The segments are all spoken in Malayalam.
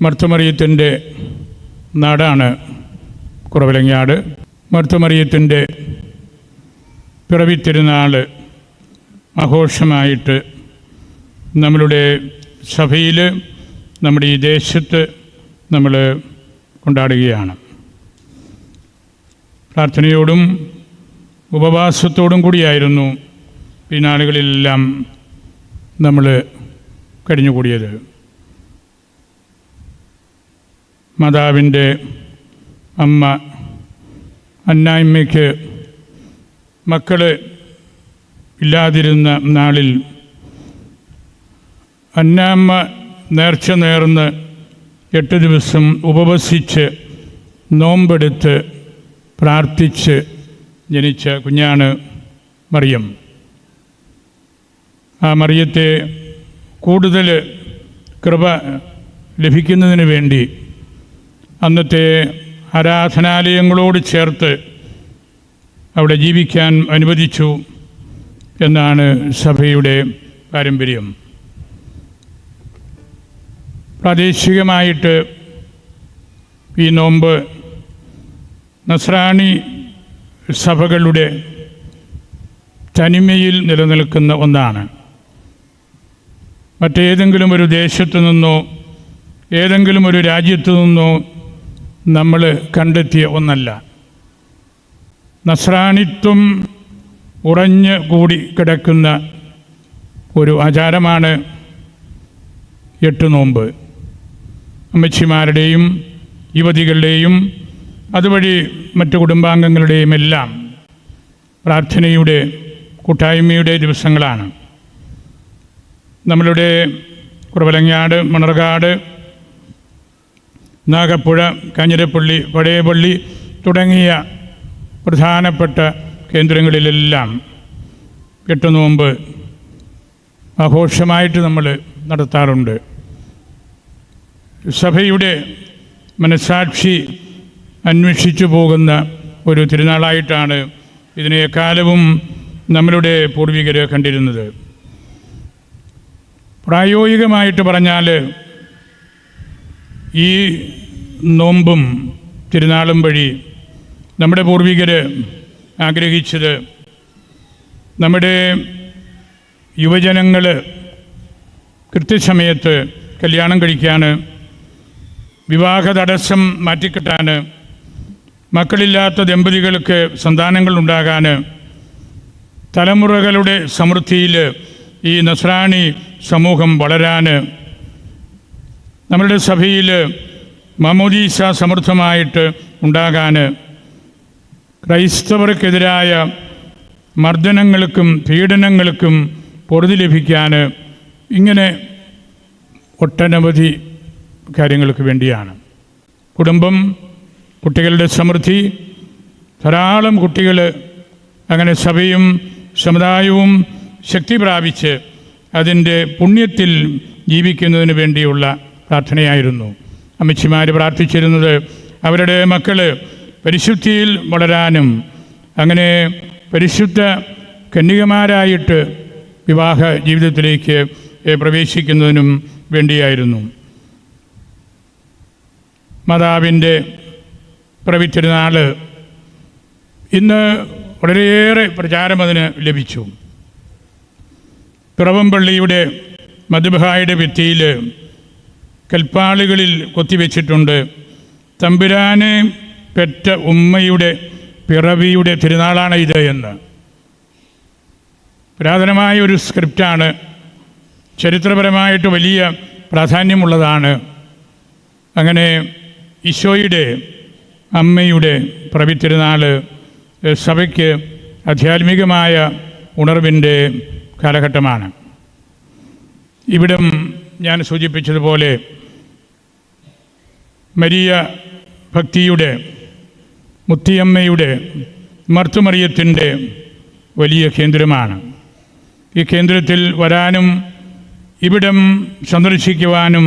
മർത്തമറിയത്തിൻ്റെ നാടാണ് കുറവിലങ്ങാട്. മർത്തമറിയത്തിൻ്റെ പിറവി തിരുനാൾ ആഘോഷമായിട്ട് നമ്മളുടെ സഭയിൽ, നമ്മുടെ ഈ ദേശത്ത് നമ്മൾ കൊണ്ടാടുകയാണ്. പ്രാർത്ഥനയോടും ഉപവാസത്തോടും കൂടിയായിരുന്നു ഈ നാളുകളിലെല്ലാം നമ്മൾ കഴിഞ്ഞുകൂടിയത്. മാതാവിൻ്റെ അമ്മ അന്നായമ്മയ്ക്ക് മക്കൾ ഇല്ലാതിരുന്ന നാളിൽ അന്നാമ്മ നേർച്ച നേർന്ന് 8 ദിവസം ഉപവസിച്ച് നോമ്പെടുത്ത് പ്രാർത്ഥിച്ച് ജനിച്ച കുഞ്ഞാണ് മറിയം. ആ മറിയത്തെ കൂടുതൽ കൃപ ലഭിക്കുന്നതിന് വേണ്ടി അന്നത്തെ ആരാധനാലയങ്ങളോട് ചേർത്ത് അവിടെ ജീവിക്കാൻ അനുവദിച്ചു എന്നാണ് സഭയുടെ പാരമ്പര്യം. പ്രാദേശികമായിട്ട് ഈ നോമ്പ് നസ്രാണി സഭകളുടെ തനിമയിൽ നിലനിൽക്കുന്ന ഒന്നാണ്. മറ്റേതെങ്കിലും ഒരു ദേശത്തു നിന്നോ ഏതെങ്കിലും ഒരു രാജ്യത്തു നിന്നോ നമ്മൾ കണ്ടെത്തിയ ഒന്നല്ല. നസ്രാണിത്വം ഉറഞ്ഞു കൂടി കിടക്കുന്ന ഒരു ആചാരമാണ് 8 നോമ്പ്. അമ്മച്ചിമാരുടെയും യുവതികളുടെയും അതുവഴി മറ്റു കുടുംബാംഗങ്ങളുടെയും എല്ലാം പ്രാർത്ഥനയുടെ കൂട്ടായ്മയുടെ ദിവസങ്ങളാണ്. നമ്മളുടെ കുറവലങ്ങാട്, മണർകാട്, നാഗപ്പുഴ, കാഞ്ഞിരപ്പള്ളി, പഴയപള്ളി തുടങ്ങിയ പ്രധാനപ്പെട്ട കേന്ദ്രങ്ങളിലെല്ലാം 8 നോമ്പ് ആഘോഷമായിട്ട് നമ്മൾ നടത്താറുണ്ട്. സഭയുടെ മനസ്സാക്ഷി അന്വേഷിച്ചു പോകുന്ന ഒരു തിരുനാളായിട്ടാണ് ഇതിനെ എക്കാലവും നമ്മളുടെ പൂർവികർ കണ്ടിരുന്നത്. പ്രായോഗികമായിട്ട് പറഞ്ഞാൽ ഈ നോമ്പും തിരുനാളും വഴി നമ്മുടെ പൂർവികർ ആഗ്രഹിച്ചത് നമ്മുടെ യുവജനങ്ങൾ കൃത്യസമയത്ത് കല്യാണം കഴിക്കാൻ, വിവാഹ തടസ്സം മാറ്റിക്കിട്ടാൻ, മക്കളില്ലാത്ത ദമ്പതികൾക്ക് സന്താനങ്ങൾ ഉണ്ടാകാൻ, തലമുറകളുടെ സമൃദ്ധിയിൽ ഈ നസ്രാണി സമൂഹം വളരാൻ, നമ്മളുടെ സഭയിൽ മാമോദീസ സമൃദ്ധമായിട്ട് ഉണ്ടാകാൻ, ക്രൈസ്തവർക്കെതിരായ മർദ്ദനങ്ങൾക്കും പീഡനങ്ങൾക്കും പൊറുതി ലഭിക്കാൻ, ഇങ്ങനെ ഒട്ടനവധി കാര്യങ്ങൾക്ക് വേണ്ടിയാണ്. കുടുംബം, കുട്ടികളുടെ സമൃദ്ധി, ധാരാളം കുട്ടികൾ അങ്ങനെ സഭയും സമുദായവും ശക്തി പ്രാപിച്ച് അതിൻ്റെ പുണ്യത്തിൽ ജീവിക്കുന്നതിന് വേണ്ടിയുള്ള പ്രാർത്ഥനയായിരുന്നു. അമ്മച്ചിമാർ പ്രാർത്ഥിച്ചിരുന്നത് അവരുടെ മക്കൾ പരിശുദ്ധിയിൽ വളരാനും അങ്ങനെ പരിശുദ്ധ കന്യകമാരായിട്ട് വിവാഹ ജീവിതത്തിലേക്ക് പ്രവേശിക്കുന്നതിനും വേണ്ടിയായിരുന്നു. മാതാവിൻ്റെ പിറവി തിരുനാൾ ഇന്ന് വളരെയേറെ പ്രചാരം അതിന് ലഭിച്ചു. പിറവംപള്ളിയുടെ മധുബഹായുടെ ഭിത്തിയിൽ കൽപ്പാളികളിൽ കൊത്തിവെച്ചിട്ടുണ്ട്, തമ്പുരാനെ പെറ്റ ഉമ്മയുടെ പിറവിയുടെ തിരുനാളാണ് ഇത് എന്ന്. പുരാതനമായ ഒരു സ്ക്രിപ്റ്റാണ്, ചരിത്രപരമായിട്ട് വലിയ പ്രാധാന്യമുള്ളതാണ്. അങ്ങനെ ഈശോയുടെ അമ്മയുടെ പിറവി തിരുനാൾ സഭയ്ക്ക് ആധ്യാത്മികമായ ഉണർവിൻ്റെ കാലഘട്ടമാണ്. ഇവിടം ഞാൻ സൂചിപ്പിച്ചതുപോലെ മരിയ ഭക്തിയുടെ, മുത്തിയമ്മയുടെ, മർത്തുമറിയത്തിൻ്റെ വലിയ കേന്ദ്രമാണ്. ഈ കേന്ദ്രത്തിൽ വരാനും ഇവിടം സന്ദർശിക്കുവാനും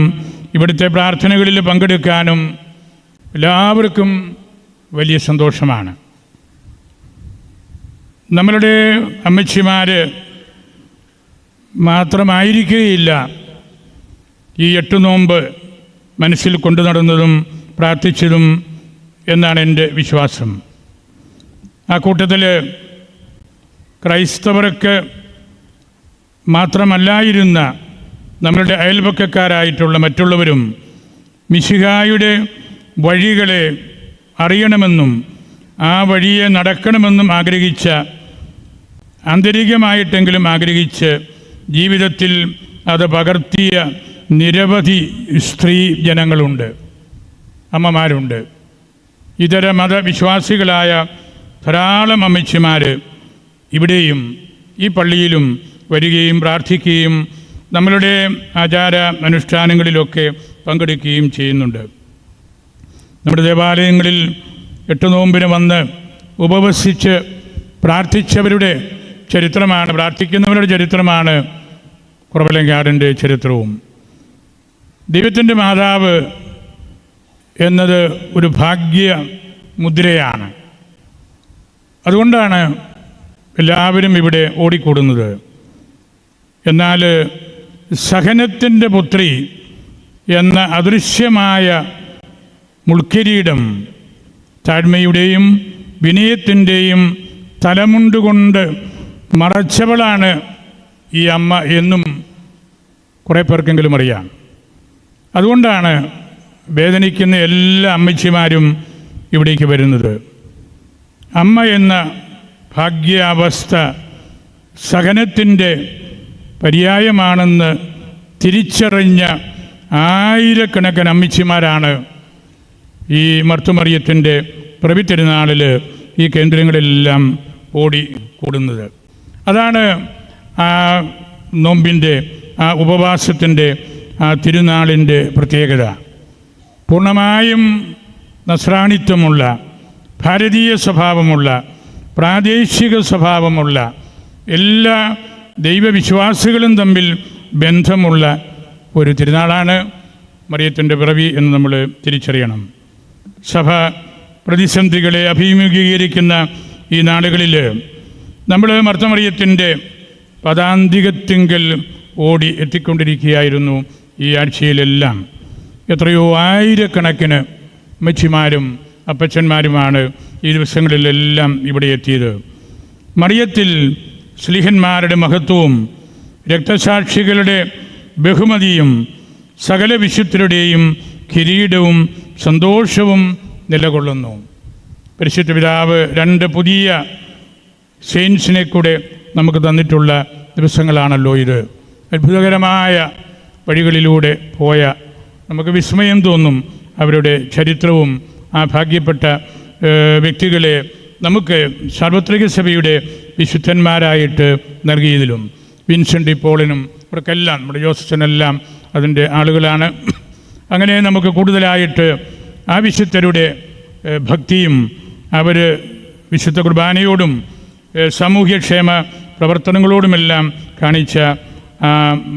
ഇവിടുത്തെ പ്രാർത്ഥനകളിൽ പങ്കെടുക്കാനും എല്ലാവർക്കും വലിയ സന്തോഷമാണ്. നമ്മളുടെ അമ്മച്ചിമാർ മാത്രമായിരിക്കുകയില്ല ഈ 8 നോമ്പ് മനസ്സിൽ കൊണ്ടു നടന്നതും പ്രാർത്ഥിച്ചതും എന്നാണ് എൻ്റെ വിശ്വാസം. ആ കൂട്ടത്തിൽ ക്രൈസ്തവർക്ക് മാത്രമല്ലായിരുന്ന നമ്മളുടെ അയൽപക്കക്കാരായിട്ടുള്ള മറ്റുള്ളവരും മിശിഹായുടെ വഴികളെ അറിയണമെന്നും ആ വഴിയെ നടക്കണമെന്നും ആഗ്രഹിച്ച, ആന്തരികമായിട്ടെങ്കിലും ആഗ്രഹിച്ച് ജീവിതത്തിൽ അത് പകർത്തിയ നിരവധി സ്ത്രീ ജനങ്ങളുണ്ട്, അമ്മമാരുണ്ട്. ഇതര മതവിശ്വാസികളായ ധാരാളം അമ്മച്ചിമാർ ഇവിടെയും ഈ പള്ളിയിലും വരികയും പ്രാർത്ഥിക്കുകയും നമ്മളുടെ ആചാര അനുഷ്ഠാനങ്ങളിലൊക്കെ പങ്കെടുക്കുകയും ചെയ്യുന്നുണ്ട്. നമ്മുടെ ദേവാലയങ്ങളിൽ 8 നോമ്പിന് വന്ന് ഉപവസിച്ച് പ്രാർത്ഥിച്ചവരുടെ ചരിത്രമാണ്, പ്രാർത്ഥിക്കുന്നവരുടെ ചരിത്രമാണ് കുറവലങ്ങാടിൻ്റെ ചരിത്രവും. ദൈവത്തിൻ്റെ മാതാവ് എന്നത് ഒരു ഭാഗ്യ മുദ്രയാണ്. അതുകൊണ്ടാണ് എല്ലാവരും ഇവിടെ ഓടിക്കൂടുന്നത്. എന്നാൽ സഹനത്തിൻ്റെ പുത്രി എന്ന അദൃശ്യമായ മുൾക്കിരീടം, താഴ്മയുടെയും വിനയത്തിൻ്റെയും തലമുണ്ടുകൊണ്ട് മറച്ചവളാണ് ഈ അമ്മ എന്നും കുറേ പേർക്കെങ്കിലും അറിയാം. അതുകൊണ്ടാണ് വേദനിക്കുന്ന എല്ലാ അമ്മച്ചിമാരും ഇവിടേക്ക് വരുന്നത്. അമ്മ എന്ന ഭാഗ്യാവസ്ഥ സഹനത്തിൻ്റെ പര്യായമാണെന്ന് തിരിച്ചറിഞ്ഞ ആയിരക്കണക്കിന് അമ്മച്ചിമാരാണ് ഈ മർത്തുമറിയത്തിൻ്റെ പ്രവിത്തിരുനാളിൽ ഈ കേന്ദ്രങ്ങളിലെല്ലാം ഓടി കൂടുന്നത്. അതാണ് ആ നോമ്പിൻ്റെ, ആ ഉപവാസത്തിൻ്റെ, ആ തിരുനാളിൻ്റെ പ്രത്യേകത. പൂർണ്ണമായും നസ്രാണിത്വമുള്ള, ഭാരതീയ സ്വഭാവമുള്ള, പ്രാദേശിക സ്വഭാവമുള്ള എല്ലാ ദൈവവിശ്വാസികളും തമ്മിൽ ബന്ധമുള്ള ഒരു തിരുനാളാണ് മറിയത്തിൻ്റെ പിറവി എന്ന് നമ്മൾ തിരിച്ചറിയണം. സഭ പ്രതിസന്ധികളെ അഭിമുഖീകരിക്കുന്ന ഈ നാളുകളിൽ നമ്മൾ മർത്തമറിയത്തിൻ്റെ പദാന്തികത്തിങ്കൽ ഓടി എത്തിക്കൊണ്ടിരിക്കുകയായിരുന്നു. ഈ ആഴ്ചയിലെല്ലാം എത്രയോ ആയിരക്കണക്കിന് അമ്മച്ചിമാരും അപ്പച്ചന്മാരുമാണ് ഈ ദിവസങ്ങളിലെല്ലാം ഇവിടെ എത്തിയത്. മറിയത്തിൽ ശ്ലീഹന്മാരുടെ മഹത്വവും രക്തസാക്ഷികളുടെ ബഹുമതിയും സകല വിശുദ്ധരുടെയും കിരീടവും സന്തോഷവും നിലകൊള്ളുന്നു. പരിശുദ്ധ പിതാവ് 2 പുതിയ സെയിൻസിനെ കൂടെ നമുക്ക് തന്നിട്ടുള്ള ദിവസങ്ങളാണല്ലോ ഇത്. അത്ഭുതകരമായ വഴികളിലൂടെ പോയ, നമുക്ക് വിസ്മയം തോന്നും അവരുടെ ചരിത്രവും ആ ഭാഗ്യപ്പെട്ട വ്യക്തികളെ നമുക്ക് സാർവത്രിക സഭയുടെ വിശുദ്ധന്മാരായിട്ട് നൽകിയതിലും. വിൻസെൻ്റ് ഡി പോളിനും ഇവർക്കെല്ലാം, നമ്മുടെ ജോസഫിനെല്ലാം അതിൻ്റെ ആളുകളാണ്. അങ്ങനെ നമുക്ക് കൂടുതലായിട്ട് ആ വിശുദ്ധരുടെ ഭക്തിയും അവർ വിശുദ്ധ കുർബാനയോടും സാമൂഹ്യക്ഷേമ പ്രവർത്തനങ്ങളോടുമെല്ലാം കാണിച്ച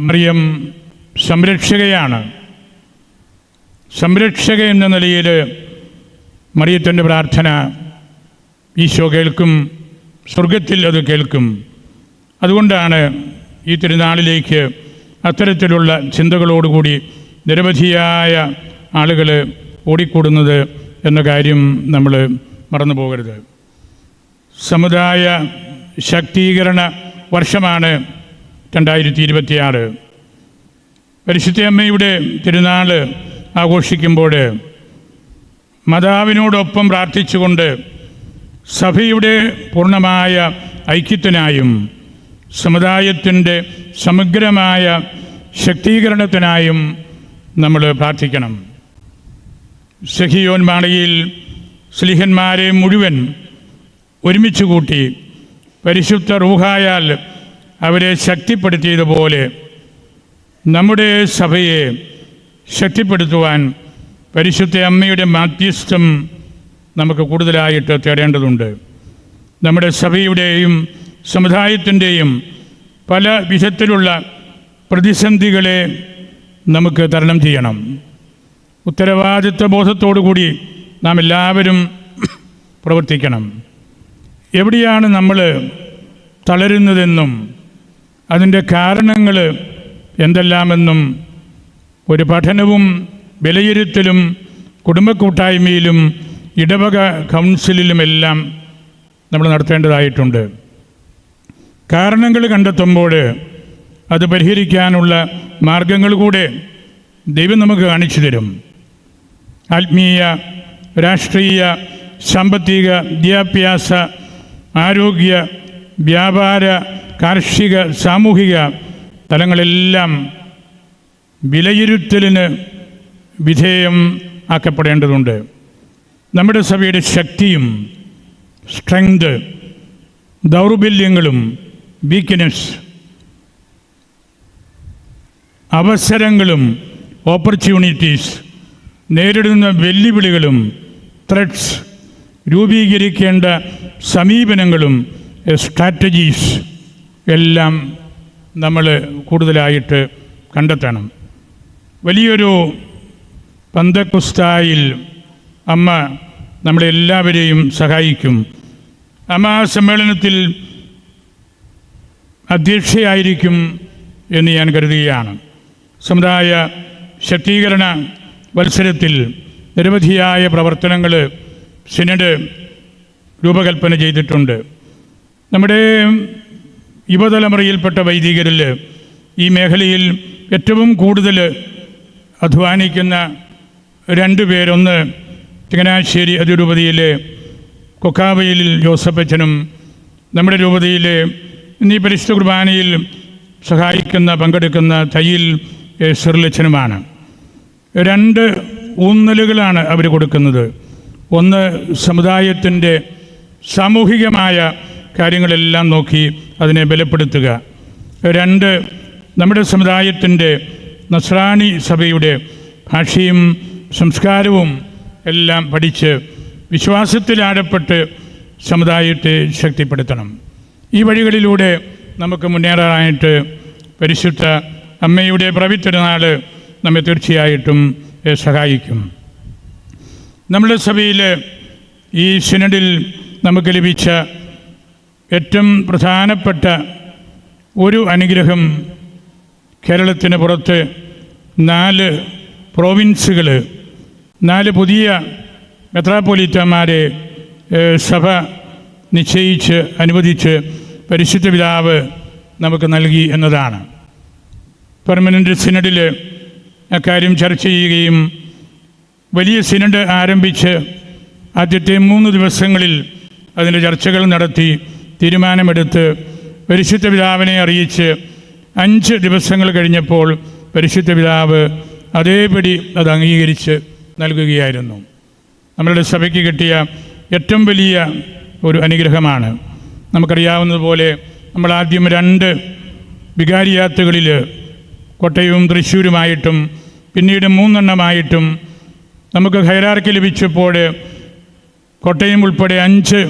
മറിയം സംരക്ഷകയാണ്. സംരക്ഷക എന്ന നിലയിൽ മറിയത്തിൻ്റെ പ്രാർത്ഥന ഈശോ കേൾക്കും, സ്വർഗത്തിൽ അത് കേൾക്കും. അതുകൊണ്ടാണ് ഈ തിരുനാളിലേക്ക് അത്തരത്തിലുള്ള ചിന്തകളോടുകൂടി നിരവധിയായ ആളുകൾ ഓടിക്കൂടുന്നത് എന്ന കാര്യം നമ്മൾ മറന്നു പോകരുത്. സമുദായ ശാക്തീകരണ വർഷമാണ് 2026. പരിശുദ്ധ അമ്മയുടെ തിരുനാൾ ആഘോഷിക്കുമ്പോൾ മാതാവിനോടൊപ്പം പ്രാർത്ഥിച്ചുകൊണ്ട് സഭയുടെ പൂർണ്ണമായ ഐക്യത്തിനായും സമുദായത്തിൻ്റെ സമഗ്രമായ ശക്തീകരണത്തിനായും നമ്മൾ പ്രാർത്ഥിക്കണം. സഹിയോൻ മാളികയിൽ ശ്ലീഹന്മാരെ മുഴുവൻ ഒരുമിച്ച് കൂട്ടി പരിശുദ്ധ റൂഹായാൽ അവരെ ശക്തിപ്പെടുത്തിയതുപോലെ നമ്മുടെ സഭയെ ശക്തിപ്പെടുത്തുവാൻ പരിശുദ്ധ അമ്മയുടെ മാധ്യസ്ഥം നമുക്ക് കൂടുതലായിട്ട് തേടേണ്ടതുണ്ട്. നമ്മുടെ സഭയുടെയും സമുദായത്തിൻ്റെയും പല വിധത്തിലുള്ള പ്രതിസന്ധികളെ നമുക്ക് തരണം ചെയ്യണം. ഉത്തരവാദിത്വ ബോധത്തോടു കൂടി നാം എല്ലാവരും പ്രവർത്തിക്കണം. എവിടെയാണ് നമ്മൾ തളരുന്നതെന്നും അതിൻ്റെ കാരണങ്ങൾ എന്തെല്ലാമെന്നും ഒരു പഠനവും വിലയിരുത്തലും കുടുംബ കൂട്ടായ്മയിലും ഇടവക കൗൺസിലിലുമെല്ലാം നമ്മൾ നടത്തേണ്ടതായിട്ടുണ്ട്. കാരണങ്ങൾ കണ്ടെത്തുമ്പോൾ അത് പരിഹരിക്കാനുള്ള മാർഗങ്ങൾ കൂടെ ദൈവം നമുക്ക് കാണിച്ചു തരും. ആത്മീയ, രാഷ്ട്രീയ, സാമ്പത്തിക, വിദ്യാഭ്യാസ, ആരോഗ്യ, വ്യാപാര, കാർഷിക, സാമൂഹിക തലങ്ങളെല്ലാം വിലയിരുത്തലിന് വിധേയം ആക്കപ്പെടേണ്ടതുണ്ട്. നമ്മുടെ സഭയുടെ ശക്തിയും സ്ട്രെങ്ത്, ദൗർബല്യങ്ങളും വീക്ക്നെസ്, അവസരങ്ങളും ഓപ്പർച്യൂണിറ്റീസ്, നേരിടുന്ന വെല്ലുവിളികളും ത്രെഡ്സ്, രൂപീകരിക്കേണ്ട സമീപനങ്ങളും സ്ട്രാറ്റജീസ് എല്ലാം നമ്മൾ കൂടുതലായിട്ട് കണ്ടെത്തണം. വലിയൊരു പന്തക്കുസ്തായിൽ അമ്മ നമ്മളെല്ലാവരെയും സഹായിക്കും. അമ്മ ആ സമ്മേളനത്തിൽ അധ്യക്ഷയായിരിക്കും എന്ന് ഞാൻ കരുതുകയാണ്. സമുദായ ശക്തീകരണ മത്സരത്തിൽ നിരവധിയായ പ്രവർത്തനങ്ങൾ സിനഡ് രൂപകൽപ്പന ചെയ്തിട്ടുണ്ട്. നമ്മുടെ യുവതലമുറയിൽപ്പെട്ട വൈദികരിൽ ഈ മേഖലയിൽ ഏറ്റവും കൂടുതൽ അധ്വാനിക്കുന്ന 2 പേരൊന്ന് ചങ്ങനാശ്ശേരി അതിരൂപതയിലെ കൊക്കാവയിലിൽ ജോസഫച്ചനും നമ്മുടെ രൂപതയിലെ ഇന്നീ പരിശുദ്ധ കുർബാനയിൽ പങ്കെടുക്കുന്ന തയ്യിൽ സിറിലച്ചനുമാണ്. 2 ഊന്നലുകളാണ് അവർ കൊടുക്കുന്നത്. ഒന്ന്, സമുദായത്തിൻ്റെ സാമൂഹികമായ കാര്യങ്ങളെല്ലാം നോക്കി അതിനെ ബലപ്പെടുത്തുക. 2, നമ്മുടെ സമുദായത്തിൻ്റെ നസ്രാണി സഭയുടെ ഭാഷയും സംസ്കാരവും എല്ലാം പഠിച്ച് വിശ്വാസത്തിലാഴപ്പെട്ട് സമുദായത്തെ ശക്തിപ്പെടുത്തണം. ഈ വഴികളിലൂടെ നമുക്ക് മുന്നേറാനായിട്ട് പരിശുദ്ധ അമ്മയുടെ പ്രവിത്തിരുന്നാൾ നമ്മെ തീർച്ചയായിട്ടും സഹായിക്കും. നമ്മുടെ സഭയിൽ ഈ സിനഡിൽ നമുക്ക് ലഭിച്ച ഏറ്റവും പ്രധാനപ്പെട്ട ഒരു അനുഗ്രഹം, കേരളത്തിന് പുറത്ത് 4 പ്രോവിൻസുകൾ, 4 പുതിയ മെത്രാപ്പൊലീത്തമാരെ സഭ നിശ്ചയിച്ച് അനുവദിച്ച് പരിശുദ്ധ പിതാവ് നമുക്ക് നൽകി എന്നതാണ്. പെർമനൻ്റ് സിനഡിൽ അക്കാര്യം ചർച്ച ചെയ്യുകയും വലിയ സിനഡ് ആരംഭിച്ച് ആദ്യത്തെ 3 ദിവസങ്ങളിൽ അതിൻ്റെ ചർച്ചകൾ നടത്തി തീരുമാനമെടുത്ത് പരിശുദ്ധ പിതാവിനെ അറിയിച്ച് 5 ദിവസങ്ങൾ കഴിഞ്ഞപ്പോൾ പരിശുദ്ധ പിതാവ് അതേപടി അത് അംഗീകരിച്ച് നൽകുകയായിരുന്നു. നമ്മളുടെ സഭയ്ക്ക് കിട്ടിയ ഏറ്റവും വലിയ ഒരു അനുഗ്രഹമാണ്. നമുക്കറിയാവുന്നതുപോലെ നമ്മൾ ആദ്യം 2 വികാരിയാത്തുകളിൽ കോട്ടയവും തൃശ്ശൂരുമായിട്ടും പിന്നീട് 3 എണ്ണമായിട്ടും നമുക്ക് ഹൈറാർക്കി ലഭിച്ചപ്പോൾ കോട്ടയം ഉൾപ്പെടെ 5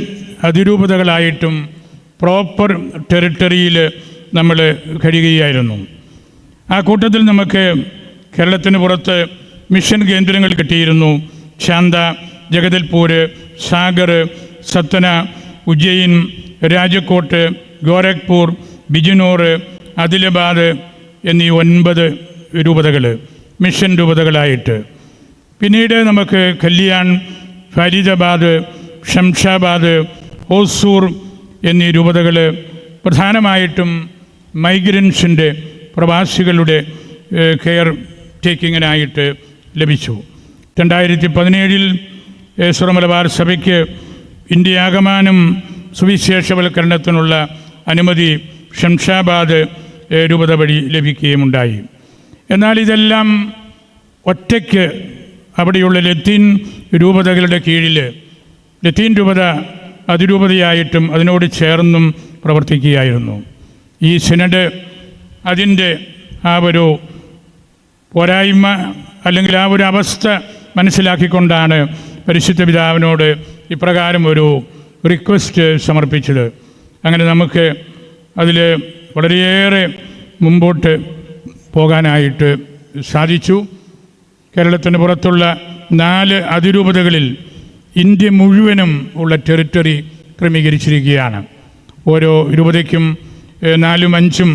അതിരൂപതകളായിട്ടും പ്രോപ്പർ ടെറിട്ടറിയിൽ നമ്മൾ കഴിയുകയായിരുന്നു. ആ കൂട്ടത്തിൽ നമുക്ക് കേരളത്തിന് പുറത്ത് മിഷൻ കേന്ദ്രങ്ങൾ കിട്ടിയിരുന്നു. ശാന്ത, ജഗദൽപൂർ, സാഗർ, സത്തന, ഉജ്ജയിൻ, രാജക്കോട്ട്, ഗോരഖ്പൂർ, ബിജനൂർ, ആദിലാബാദ് എന്നീ 9 രൂപതകൾ മിഷൻ രൂപതകളായിട്ട്. പിന്നീട് നമുക്ക് കല്യാൺ, ഫരീദാബാദ്, ശംഷാബാദ്, ഹോസൂർ എന്നീ രൂപതകൾ പ്രധാനമായിട്ടും മൈഗ്രൻസിൻ്റെ, പ്രവാസികളുടെ കെയർ ടേക്കിങ്ങിനായിട്ട് ലഭിച്ചു. 2017 സുറമലബാർ സഭയ്ക്ക് ഇന്ത്യയാകമാനം സുവിശേഷവൽക്കരണത്തിനുള്ള അനുമതി ശംഷാബാദ് രൂപത വഴി ലഭിക്കുകയുമുണ്ടായി. എന്നാൽ ഇതെല്ലാം ഒറ്റയ്ക്ക് അവിടെയുള്ള ലത്തീൻ രൂപതകളുടെ കീഴിൽ, ലത്തീൻ രൂപത അതിരൂപതയായിട്ടും അതിനോട് ചേർന്നും പ്രവർത്തിക്കുകയായിരുന്നു. ഈ സിനഡ് അതിൻ്റെ ആ ഒരു പോരായ്മ അല്ലെങ്കിൽ ആ ഒരു അവസ്ഥ മനസ്സിലാക്കിക്കൊണ്ടാണ് പരിശുദ്ധ പിതാവിനോട് ഇപ്രകാരം ഒരു റിക്വസ്റ്റ് സമർപ്പിച്ചത്. അങ്ങനെ നമുക്ക് അതിൽ വളരെയേറെ മുമ്പോട്ട് പോകാനായിട്ട് സാധിച്ചു. കേരളത്തിന് പുറത്തുള്ള 4 അതിരൂപതകളിൽ ഇന്ത്യ മുഴുവനും ഉള്ള ടെറിട്ടറി ക്രമീകരിച്ചിരിക്കുകയാണ്. ഓരോ രൂപതയ്ക്കും 4-5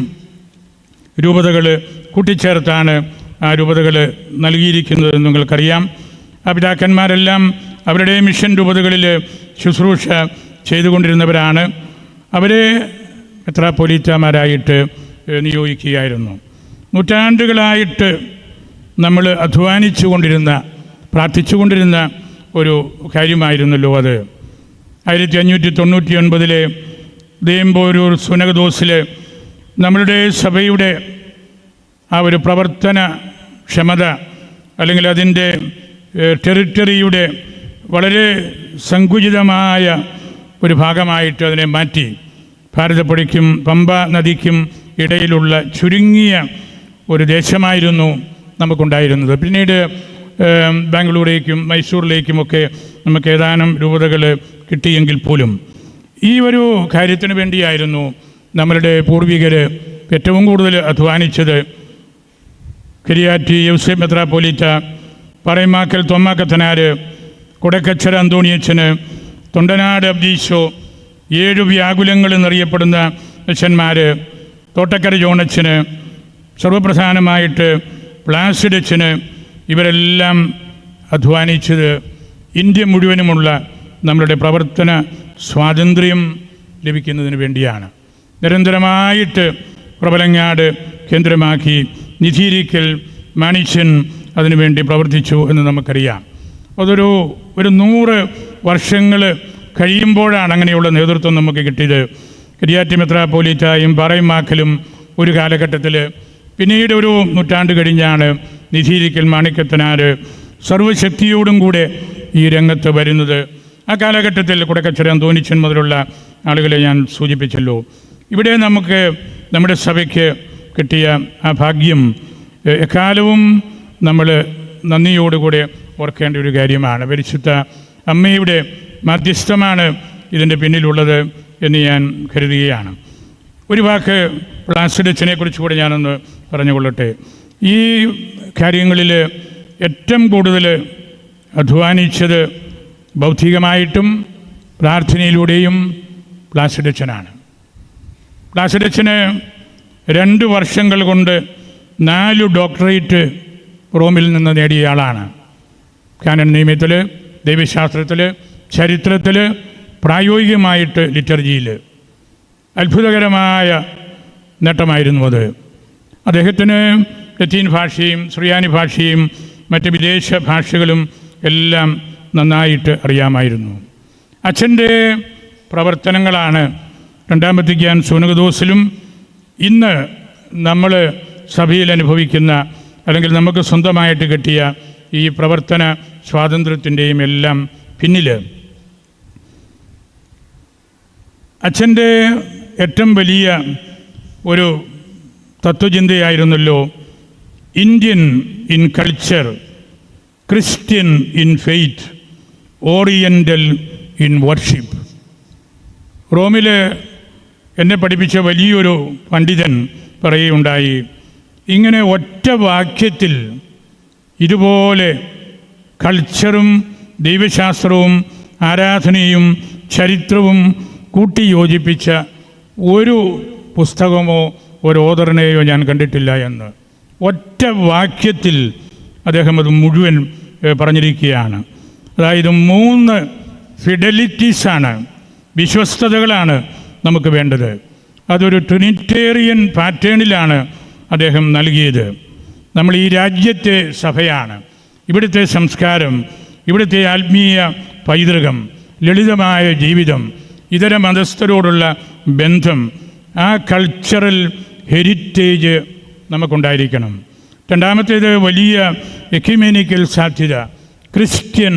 രൂപതകൾ കൂട്ടിച്ചേർത്താണ് ആ രൂപതകൾ നൽകിയിരിക്കുന്നത് നിങ്ങൾക്കറിയാം. ആ പിതാക്കന്മാരെല്ലാം അവരുടെ മിഷൻ രൂപതകളിൽ ശുശ്രൂഷ ചെയ്തുകൊണ്ടിരുന്നവരാണ്. അവരെ മെത്രാപ്പൊലീത്തമാരായിട്ട് നിയോഗിക്കുകയായിരുന്നു. നൂറ്റാണ്ടുകളായിട്ട് നമ്മൾ അധ്വാനിച്ചു കൊണ്ടിരുന്ന, പ്രാർത്ഥിച്ചു കൊണ്ടിരുന്ന ഒരു കാര്യമായിരുന്നല്ലോ അത്. 1599 ദേമ്പോരൂർ സുനകദോസിൽ നമ്മളുടെ സഭയുടെ ആ ഒരു പ്രവർത്തന ക്ഷമത, അല്ലെങ്കിൽ അതിൻ്റെ ടെറിട്ടറിയുടെ വളരെ സങ്കുചിതമായ ഒരു ഭാഗമായിട്ട് അതിനെ മാറ്റി ഭാരതപ്പുഴയ്ക്കും പമ്പ നദിക്കും ഇടയിലുള്ള ചുരുങ്ങിയ ഒരു ദേശമായിരുന്നു നമുക്കുണ്ടായിരുന്നത്. പിന്നീട് ബാംഗ്ലൂരേക്കും മൈസൂറിലേക്കുമൊക്കെ നമുക്ക് ഏതാനും രൂപതകൾ കിട്ടിയെങ്കിൽ പോലും ഈ ഒരു കാര്യത്തിന് വേണ്ടിയായിരുന്നു നമ്മളുടെ പൂർവികർ ഏറ്റവും കൂടുതൽ അധ്വാനിച്ചത്. കരിയാറ്റി യൗസേപ്പ് മെത്രാപ്പൊലീത്ത, പറയമാക്കൽ തൊമ്മാക്കത്തനാർ, കുടക്കച്ചറ അന്തോണിയച്ചന്, തൊണ്ടനാട് അബ്ദീശോ, 7 വ്യാകുലങ്ങൾ എന്നറിയപ്പെടുന്ന അച്ഛന്മാർ, തോട്ടക്കര ജോണച്ചന്, സർവപ്രധാനമായിട്ട് പ്ലാസിഡച്ചന്, ഇവരെല്ലാം അധ്വാനിച്ചത് ഇന്ത്യ മുഴുവനുമുള്ള നമ്മളുടെ പ്രവർത്തന സ്വാതന്ത്ര്യം ലഭിക്കുന്നതിന് വേണ്ടിയാണ്. നിരന്തരമായിട്ട് പ്രബലങ്ങാട് കേന്ദ്രമാക്കി നിധീരിക്കൽ മാണിച്ചൻ അതിനുവേണ്ടി പ്രവർത്തിച്ചു എന്ന് നമുക്കറിയാം. അതൊരു 100 വർഷങ്ങൾ കഴിയുമ്പോഴാണ് അങ്ങനെയുള്ള നേതൃത്വം നമുക്ക് കിട്ടിയത്. കരിയാറ്റി മെത്രാപ്പൊലീത്തായും പറയമാക്കലും ഒരു കാലഘട്ടത്തിൽ, പിന്നീട് ഒരു നൂറ്റാണ്ട് കഴിഞ്ഞാണ് നിധീരിക്കൽ മാണിക്കത്തനാർ സർവശക്തിയോടും കൂടെ ഈ രംഗത്ത് വരുന്നത്. ആ കാലഘട്ടത്തിൽ കുടക്കച്ചറ അന്തോണിച്ചൻ മുതലുള്ള ആളുകളെ ഞാൻ സൂചിപ്പിച്ചല്ലോ. ഇവിടെ നമുക്ക് നമ്മുടെ സഭയ്ക്ക് കിട്ടിയ ആ ഭാഗ്യം എക്കാലവും നമ്മൾ നന്ദിയോടുകൂടെ ഓർക്കേണ്ട ഒരു കാര്യമാണ്. പരിശുദ്ധ അമ്മയുടെ മധ്യസ്ഥമാണ് ഇതിൻ്റെ പിന്നിലുള്ളത് എന്ന് ഞാൻ കരുതുകയാണ്. ഒരു വാക്ക് പ്ലാസിഡച്ചനെ കുറിച്ച് കൂടെ ഞാനൊന്ന് പറഞ്ഞുകൊള്ളട്ടെ. ഈ കാര്യങ്ങളിൽ ഏറ്റവും കൂടുതൽ അധ്വാനിച്ചത് ബൗദ്ധികമായിട്ടും പ്രാർത്ഥനയിലൂടെയും പ്ലാസിഡച്ചനാണ്. പ്ലാസിഡച്ചന് 2 വർഷങ്ങൾ കൊണ്ട് 4 ഡോക്ടറേറ്റ് റോമിൽ നിന്ന് നേടിയ ആളാണ്. കാനൻ നിയമത്തിൽ, ദൈവശാസ്ത്രത്തിൽ, ചരിത്രത്തിൽ, പ്രായോഗികമായിട്ട് ലിറ്റർജിയിൽ. അത്ഭുതകരമായ നേട്ടമായിരുന്നു അത്. അദ്ദേഹത്തിന് ലത്തീൻ ഭാഷയും സുറിയാനി ഭാഷയും മറ്റ് വിദേശ ഭാഷകളും എല്ലാം നന്നായിട്ട് അറിയാമായിരുന്നു. അച്ഛൻ്റെ പ്രവർത്തനങ്ങളാണ് രണ്ടാം വത്തിക്കാൻ സുനകദോസിലും ഇന്ന് നമ്മൾ സഭയിൽ അനുഭവിക്കുന്ന, അല്ലെങ്കിൽ നമുക്ക് സ്വന്തമായിട്ട് കിട്ടിയ ഈ പ്രവർത്തന സ്വാതന്ത്ര്യത്തിൻ്റെയും എല്ലാം പിന്നിൽ. അച്ഛൻ്റെ ഏറ്റവും വലിയ ഒരു തത്വചിന്തയായിരുന്നല്ലോ Indian in culture, Christian in faith, oriental in worship. റോമിൽ എന്നെ പഠിപ്പിച്ച വലിയൊരു പണ്ഡിതൻ പറയുകയുണ്ടായി, ഇങ്ങനെ ഒറ്റ വാക്യത്തിൽ ഇതുപോലെ കൾച്ചറും ദൈവശാസ്ത്രവും ആരാധനയും ചരിത്രവും കൂട്ടിയോജിപ്പിച്ച ഒരു പുസ്തകമോ ഒരു ഓതറിനെയോ ഞാൻ കണ്ടിട്ടില്ല എന്ന്. ഒറ്റ വാക്യത്തിൽ അദ്ദേഹം അത് മുഴുവൻ പറഞ്ഞിരിക്കുകയാണ്. അതായത് 3 ഫിഡലിറ്റീസാണ്, വിശ്വസ്തതകളാണ് നമുക്ക് വേണ്ടത്. അതൊരു ട്രിനിറ്റേറിയൻ പാറ്റേണിലാണ് അദ്ദേഹം നൽകിയത്. നമ്മൾ ഈ രാജ്യത്തെ സഭയാണ്, ഇവിടുത്തെ സംസ്കാരം, ഇവിടുത്തെ ആത്മീയ പൈതൃകം, ലളിതമായ ജീവിതം, ഇതര മതസ്ഥരോടുള്ള ബന്ധം, ആ കൾച്ചറൽ ഹെറിറ്റേജ് നമുക്കുണ്ടായിരിക്കണം. രണ്ടാമത്തേത് വലിയ എക്യുമെനിക്കൽ സാധ്യത, ക്രിസ്ത്യൻ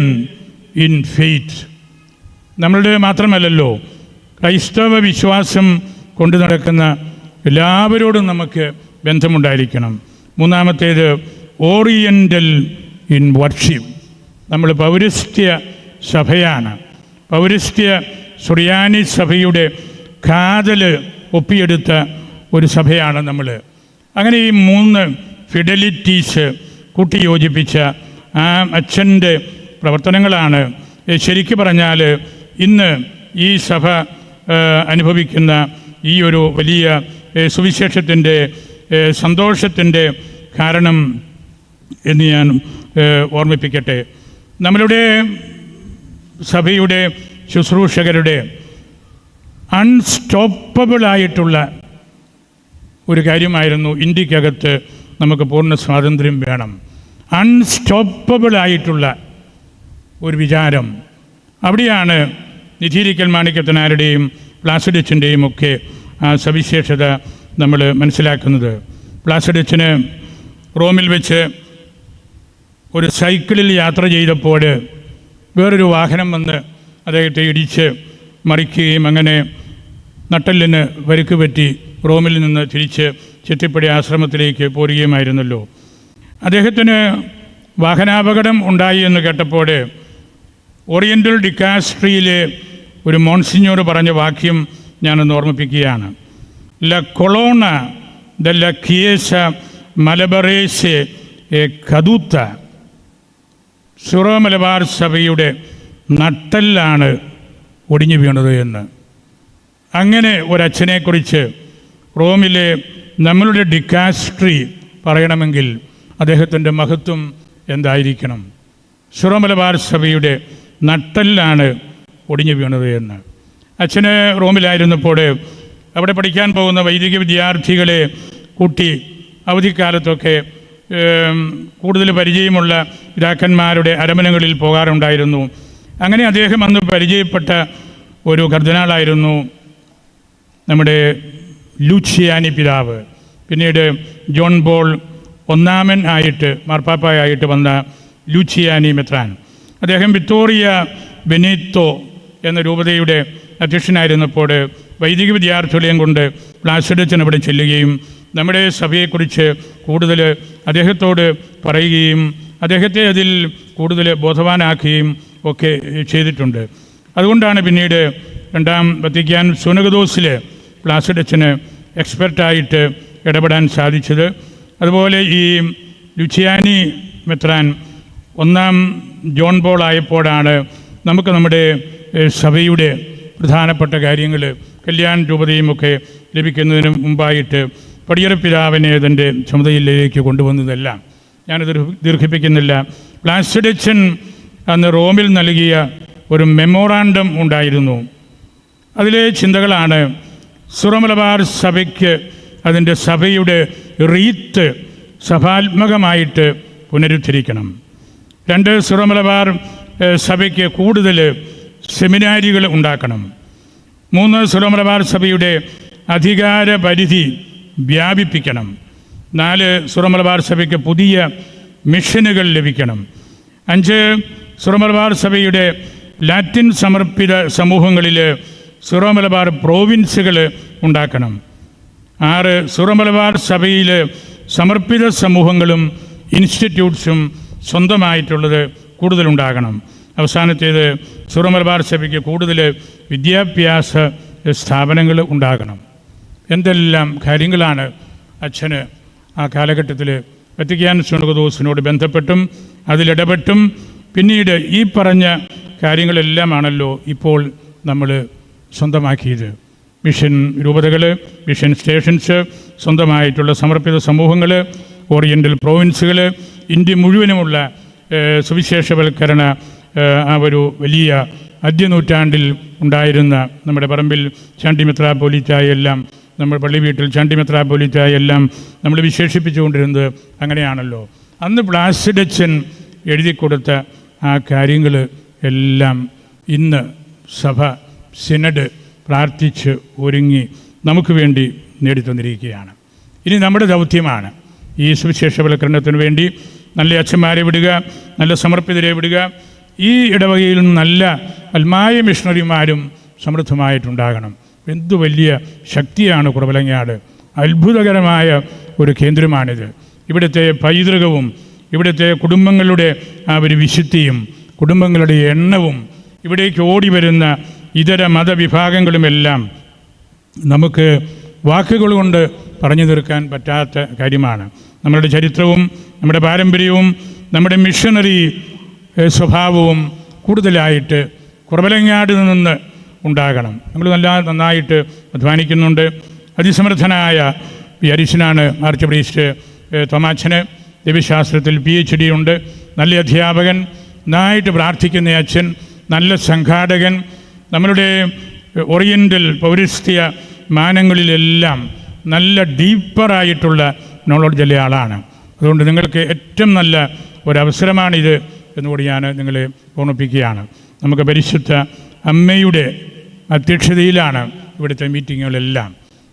ഇൻ ഫെയ്ത്ത്. നമ്മളുടെ മാത്രമല്ലല്ലോ, ക്രൈസ്തവ വിശ്വാസം കൊണ്ടു നടക്കുന്ന എല്ലാവരോടും നമുക്ക് ബന്ധമുണ്ടായിരിക്കണം. മൂന്നാമത്തേത് ഓറിയൻ്റൽ ഇൻ വർഷിപ്പ്. നമ്മൾ പൗരസ്ത്യ സഭയാണ്, പൗരസ്ത്യ സുറിയാനി സഭയുടെ കാതൽ ഒപ്പിയെടുത്ത ഒരു സഭയാണ് നമ്മൾ. അങ്ങനെ ഈ 3 ഫിഡലിറ്റീസ് കൂട്ടിയോജിപ്പിച്ച ആ അച്ഛൻ്റെ പ്രവർത്തനങ്ങളാണ് ശരിക്കു പറഞ്ഞാൽ ഇന്ന് ഈ സഭ അനുഭവിക്കുന്ന ഈ ഒരു വലിയ സുവിശേഷത്തിൻ്റെ സന്തോഷത്തിൻ്റെ കാരണം എന്ന് ഞാൻ ഓർമ്മിപ്പിക്കട്ടെ. നമ്മളുടെ സഭയുടെ ശുശ്രൂഷകരുടെ അൺസ്റ്റോപ്പബിളായിട്ടുള്ള ഒരു കാര്യമായിരുന്നു ഇന്ത്യക്കകത്ത് നമുക്ക് പൂർണ്ണ സ്വാതന്ത്ര്യം വേണം. അൺസ്റ്റോപ്പബിളായിട്ടുള്ള ഒരു വിചാരം. അവിടെയാണ് നിധീരിക്കൽ മാണിക്യത്തനാരുടെയും പ്ലാസിഡച്ചൻ്റെയും ഒക്കെ ആ സവിശേഷത നമ്മൾ മനസ്സിലാക്കുന്നത്. പ്ലാസിഡച്ചന് റോമിൽ വെച്ച് ഒരു സൈക്കിളിൽ യാത്ര ചെയ്തപ്പോൾ വേറൊരു വാഹനം വന്ന് അദ്ദേഹത്തെ ഇടിച്ച് മറിക്കുകയും അങ്ങനെ നട്ടെല്ലിന് പരിക്ക് പറ്റി റോമിൽ നിന്ന് തിരിച്ച് ചെത്തിപ്പടി ആശ്രമത്തിലേക്ക് പോരുകയുമായിരുന്നല്ലോ. അദ്ദേഹത്തിന് വാഹനാപകടം ഉണ്ടായി എന്ന് കേട്ടപ്പോൾ ഓറിയൻ്റൽ ഡിക്കാസ്ട്രിയിലെ ഒരു മോൺസിഞ്ഞോർ പറഞ്ഞ വാക്യം ഞാനൊന്ന് ഓർമ്മിപ്പിക്കുകയാണ്. ല കൊളോണ ദ ല കിയേസ മലബറേസെ എ കദൂത്ത. സിറോ മലബാർ സഭയുടെ നട്ടെല്ലാണ് ഒടിഞ്ഞു വീണത് എന്ന്. അങ്ങനെ ഒരച്ഛനെക്കുറിച്ച് റോമിലെ നമ്മളുടെ ഡിക്കാസ്ട്രി പറയണമെങ്കിൽ അദ്ദേഹത്തിൻ്റെ മഹത്വം എന്തായിരിക്കണം? സിറോ മലബാർ സഭയുടെ നട്ടെല്ലാണ് ഒടിഞ്ഞു വീണത് എന്ന്. അച്ഛന് റോമിലായിരുന്നപ്പോൾ അവിടെ പഠിക്കാൻ പോകുന്ന വൈദിക വിദ്യാർത്ഥികളെ കൂട്ടി അവധിക്കാലത്തൊക്കെ കൂടുതൽ പരിചയമുള്ള പിതാക്കന്മാരുടെ അരമനകളിൽ പോകാറുണ്ടായിരുന്നു. അങ്ങനെ അദ്ദേഹം അന്ന് പരിചയപ്പെട്ട ഒരു കർദിനാളായിരുന്നു നമ്മുടെ ലൂച്ചിയാനി പിതാവ്. പിന്നീട് ജോൺ പോൾ ഒന്നാമൻ ആയിട്ട് മാർപ്പാപ്പായായിട്ട് വന്ന ലൂച്ചിയാനി മെത്രാൻ. അദ്ദേഹം വിക്ടോറിയ ബെനീത്തോ എന്ന രൂപതയുടെ അധ്യക്ഷനായിരുന്നപ്പോൾ വൈദിക വിദ്യാർത്ഥികളെയും കൊണ്ട് പ്ലാസിഡച്ചൻ അവിടെ ചെല്ലുകയും നമ്മുടെ സഭയെക്കുറിച്ച് കൂടുതൽ അദ്ദേഹത്തോട് പറയുകയും അദ്ദേഹത്തെ അതിൽ കൂടുതൽ ബോധവാനാക്കുകയും ഒക്കെ ചെയ്തിട്ടുണ്ട്. അതുകൊണ്ടാണ് പിന്നീട് രണ്ടാം വത്തിക്കാൻ സുനകദോസിൽ പ്ലാസിഡച്ചന് എക്സ്പെർട്ടായിട്ട് ഇടപെടാൻ സാധിച്ചത്. അതുപോലെ ഈ ലുച്ചിയാനി മെത്രാൻ ഒന്നാം ജോൺ പോൾ ആയപ്പോഴാണ് നമുക്ക് നമ്മുടെ സഭയുടെ പ്രധാനപ്പെട്ട കാര്യങ്ങൾ കല്യാൺ രൂപതയുമൊക്കെ ലഭിക്കുന്നതിന് മുമ്പായിട്ട് പടിയറ പിതാവിനെ അതിൻ്റെ ചുമതലയിലേക്ക് കൊണ്ടുവന്നതെല്ലാം. ഞാനത് ദീർഘിപ്പിക്കുന്നില്ല. പ്ലാസിഡച്ചൻ അന്ന് റോമിൽ നൽകിയ ഒരു മെമ്മോറാണ്ടം ഉണ്ടായിരുന്നു. അതിലെ ചിന്തകളാണ് സിറോ മലബാർ സഭയ്ക്ക് അതിൻ്റെ സഭയുടെ റീത്ത് സഭാത്മകമായിട്ട് പുനരുദ്ധരിക്കണം. 2, സിറോ മലബാർ സഭയ്ക്ക് കൂടുതൽ സെമിനാരികൾ ഉണ്ടാക്കണം. 3, സിറോ മലബാർ സഭയുടെ അധികാര പരിധി വ്യാപിപ്പിക്കണം. 4, സിറോ മലബാർ സഭയ്ക്ക് പുതിയ മിഷനുകൾ ലഭിക്കണം. 5, സിറോ മലബാർ സഭയുടെ ലാറ്റിൻ സമർപ്പിത സമൂഹങ്ങളിൽ സിറോ മലബാർ പ്രോവിൻസുകൾ ഉണ്ടാക്കണം. 6, സിറോ മലബാർ സഭയിൽ സമർപ്പിത സമൂഹങ്ങളും ഇൻസ്റ്റിറ്റ്യൂട്ട്സും സ്വന്തമായിട്ടുള്ളത് കൂടുതലുണ്ടാകണം. അവസാനത്തേത് സിറോ മലബാർ സഭയ്ക്ക് കൂടുതൽ വിദ്യാഭ്യാസ സ്ഥാപനങ്ങൾ ഉണ്ടാകണം. എന്തെല്ലാം കാര്യങ്ങളാണ് അച്ഛന് ആ കാലഘട്ടത്തിൽ വത്തിക്കാൻ സുനകദോസിനോട് ബന്ധപ്പെട്ടും അതിലിടപെട്ടും പിന്നീട് ഈ പറഞ്ഞ കാര്യങ്ങളെല്ലാമാണല്ലോ ഇപ്പോൾ നമ്മൾ സ്വന്തമാക്കിയത്. മിഷൻ രൂപതകൾ, മിഷൻ സ്റ്റേഷൻസ്, സ്വന്തമായിട്ടുള്ള സമർപ്പിത സമൂഹങ്ങൾ, ഓറിയൻ്റൽ പ്രോവിൻസുകൾ, ഇന്ത്യ മുഴുവനുമുള്ള സുവിശേഷവൽക്കരണ ആ ഒരു വലിയ ആദ്യനൂറ്റാണ്ടിൽ ഉണ്ടായിരുന്ന നമ്മുടെ പറമ്പിൽ ചാണ്ടി മെത്രാപ്പോലീത്തായെല്ലാം, നമ്മൾ പള്ളി വീട്ടിൽ ചാണ്ടി മെത്രാപ്പോലീത്തായെല്ലാം നമ്മൾ വിശേഷിപ്പിച്ചുകൊണ്ടിരുന്നത് അങ്ങനെയാണല്ലോ. അന്ന് പ്ലാസിഡച്ചൻ എഴുതി കൊടുത്ത ആ കാര്യങ്ങൾ എല്ലാം ഇന്ന് സഭ സിനഡ് പ്രാർത്ഥിച്ച് ഒരുങ്ങി നമുക്ക് വേണ്ടി നേടിത്തന്നിരിക്കുകയാണ്. ഇനി നമ്മുടെ ദൗത്യമാണ് ഈ സുവിശേഷവൽക്കരണത്തിന് വേണ്ടി നല്ല അച്ഛന്മാരെ വിടുക, നല്ല സമർപ്പിതരെ വിടുക. ഈ ഇടവകയിൽ നല്ല അൽമായ മിഷണറിമാരും സമൃദ്ധമായിട്ടുണ്ടാകണം. എന്തു വലിയ ശക്തിയാണ് കുറവലങ്ങാട്! അത്ഭുതകരമായ ഒരു കേന്ദ്രമാണിത്. ഇവിടുത്തെ പൈതൃകവും ഇവിടുത്തെ കുടുംബങ്ങളുടെ ആ ഒരു വിശുദ്ധിയും കുടുംബങ്ങളുടെ എണ്ണവും ഇവിടേക്ക് ഓടി വരുന്ന ഇതര മതവിഭാഗങ്ങളുമെല്ലാം നമുക്ക് വാക്കുകൾ കൊണ്ട് പറഞ്ഞു തീർക്കാൻ പറ്റാത്ത കാര്യമാണ്. നമ്മുടെ ചരിത്രവും നമ്മുടെ പാരമ്പര്യവും നമ്മുടെ മിഷണറി സ്വഭാവവും കൂടുതലായിട്ട് കുറവലങ്ങാട് നിന്ന് ഉണ്ടാകണം. നമ്മൾ നന്നായിട്ട് അധ്വാനിക്കുന്നുണ്ട്. അതിസമർത്ഥനായ അരിശനാണ് ആർച്ച് പ്രീസ്റ്റ് തോമാച്ചന്. ദൈവശാസ്ത്രത്തിൽ PhD ഉണ്ട്, നല്ല അധ്യാപകൻ, നന്നായിട്ട് പ്രാർത്ഥിക്കുന്ന അച്ഛൻ, നല്ല സംഘാടകൻ, നമ്മളുടെ ഓറിയൻ്റൽ പൗരസ്ത്യ മാനങ്ങളിലെല്ലാം നല്ല ഡീപ്പറായിട്ടുള്ള നോളജുള്ള ആളാണ്. അതുകൊണ്ട് നിങ്ങൾക്ക് ഏറ്റവും നല്ല ഒരവസരമാണിത് എന്നുകൂടി ഞാൻ നിങ്ങളെ ഓർമ്മിപ്പിക്കുകയാണ്. നമുക്ക് പരിശുദ്ധ അമ്മയുടെ അധ്യക്ഷതയിലാണ് ഇവിടുത്തെ മീറ്റിങ്ങുകളെല്ലാം.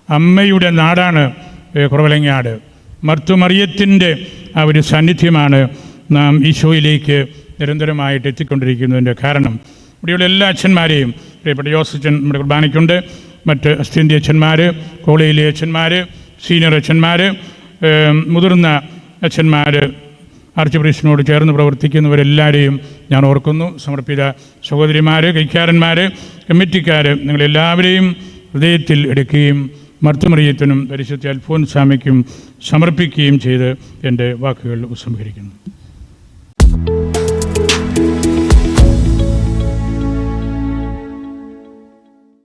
അമ്മയുടെ നാടാണ് കുറവലങ്ങാട്. മർത്തുമറിയത്തിൻ്റെ ആ ഒരു സാന്നിധ്യമാണ് നാം ഈശോയിലേക്ക് നിരന്തരമായിട്ട് എത്തിക്കൊണ്ടിരിക്കുന്നതിൻ്റെ കാരണം. ഇവിടെയുള്ള എല്ലാ അച്ഛന്മാരെയും, പ്രിയപ്പെട്ട ജോസച്ചൻ നമ്മുടെ കുർബാനയ്ക്കുണ്ട്, മറ്റ് അസ്ത്യന്ത്യ അച്ഛന്മാർ, കോളേജിലെ അച്ഛന്മാർ, സീനിയർ അച്ഛന്മാർ, മുതിർന്ന അച്ഛന്മാർ, ആർച്ച് പ്രീസ്റ്റിനോട് ചേർന്ന് പ്രവർത്തിക്കുന്നവരെല്ലാവരെയും ഞാൻ ഓർക്കുന്നു. സമർപ്പിത സഹോദരിമാർ, കൈക്കാരന്മാർ, കമ്മിറ്റിക്കാർ, നിങ്ങളെല്ലാവരെയും ഹൃദയത്തിൽ എടുക്കുകയും മർത്തുമറിയത്തിനും പരിശുദ്ധ അൽഫോൻസാമയ്ക്കും സമർപ്പിക്കുകയും ചെയ്ത് എൻ്റെ വാക്കുകൾ ഉപസംഹരിക്കുന്നു.